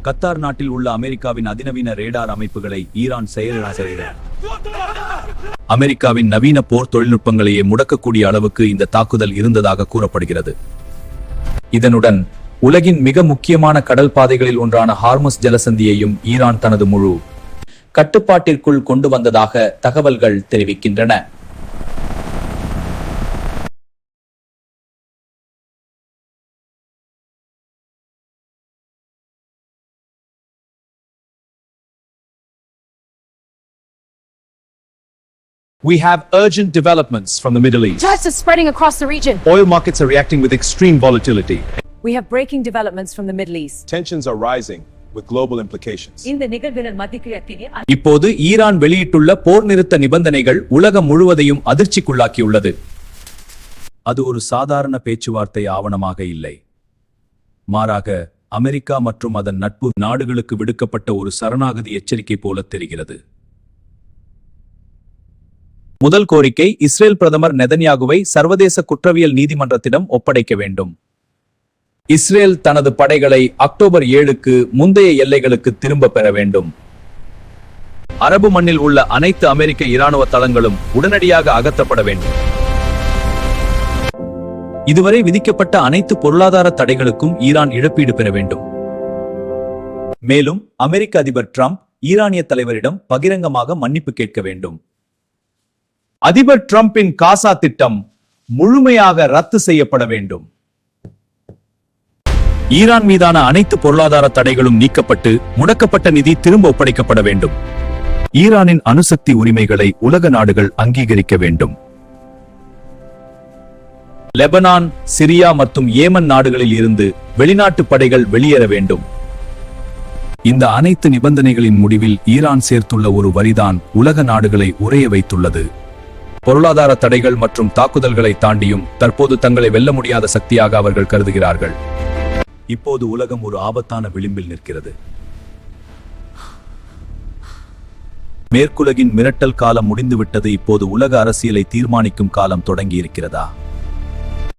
Qatar நாட்டில் உள்ள அமெரிக்காவின் அதிநவீன ரேடார் அமைப்புகளை ஈரான் செயலிழக்கிறது. அமெரிக்காவின் நவீன போர் தொழில்நுட்பங்களையே முடக்கக்கூடிய அளவுக்கு இந்த தாக்குதல் இருந்ததாக கூறப்படுகிறது. இதனுடன் உலகின் மிக முக்கியமான கடல் பாதைகளில் ஒன்றான ஹார்முஸ் ஜலசந்தியையும் ஈரான் தனது முழு கட்டுப்பாட்டிற்குள் கொண்டு வந்ததாக தகவல்கள் தெரிவிக்கின்றன. We have urgent developments from the Middle East. Protests are spreading across the region. Oil markets are reacting with extreme volatility. We have breaking developments from the Middle East. Tensions are rising with global implications. இப்போது Iran வெளியிட்டுள்ள போர் நிறுத்த நிபந்தனைகள் உலகம் முழுவதையும் அதிர்ச்சிக்குள்ளாக்கியுள்ளது. அது ஒரு சாதாரண பேச்சுவார்த்தை ஆவணமாக இல்லை. மாறாக அமெரிக்கா மற்றும் அதன் நட்பு நாடுகளுக்கு விடுக்கப்பட்ட ஒரு சரணாகதி எச்சரிக்கை போல தெரிகிறது. முதல் கோரிக்கை, இஸ்ரேல் பிரதமர் நெதன்யாகுவை சர்வதேச குற்றவியல் நீதிமன்றத்திடம் ஒப்படைக்க வேண்டும். இஸ்ரேல் தனது படைகளை அக்டோபர் 7க்கு முந்தைய எல்லைகளுக்கு திரும்ப பெற வேண்டும். அரபு மண்ணில் உள்ள அனைத்து அமெரிக்க இராணுவ தளங்களும் உடனடியாக அகற்றப்பட வேண்டும். இதுவரை விதிக்கப்பட்ட அனைத்து பொருளாதார தடைகளுக்கும் ஈரான் இழப்பீடு பெற வேண்டும். மேலும் அமெரிக்க அதிபர் டிரம்ப் ஈரானிய தலைவரிடம் பகிரங்கமாக மன்னிப்பு கேட்க வேண்டும். அதிபர் டிரம்பின் காசா திட்டம் முழுமையாக ரத்து செய்யப்பட வேண்டும். ஈரான் மீதான அனைத்து பொருளாதார தடைகளும் நீக்கப்பட்டு முடக்கப்பட்ட நிதி திரும்ப ஒப்படைக்கப்பட வேண்டும். ஈரானின் அணுசக்தி உரிமைகளை உலக நாடுகள் அங்கீகரிக்க வேண்டும். லெபனான், சிரியா மற்றும் ஏமன் நாடுகளில் இருந்து வெளிநாட்டு படைகள் வெளியேற வேண்டும். இந்த அனைத்து நிபந்தனைகளின் முடிவில் ஈரான் சேர்த்துள்ள ஒரு வரிதான் உலக நாடுகளை உறைய வைத்துள்ளது. பொருளாதார தடைகள் மற்றும் தாக்குதல்களை தாண்டியும் தற்போது தங்களை வெல்ல முடியாத சக்தியாக அவர்கள் கருதுகிறார்கள். இப்போது உலகம் ஒரு ஆபத்தான விளிம்பில் நிற்கிறது. மேற்குலகின் மிரட்டல் காலம் முடிந்துவிட்டது. இப்போது உலக அரசியலை தீர்மானிக்கும் காலம் தொடங்கி இருக்கிறதா?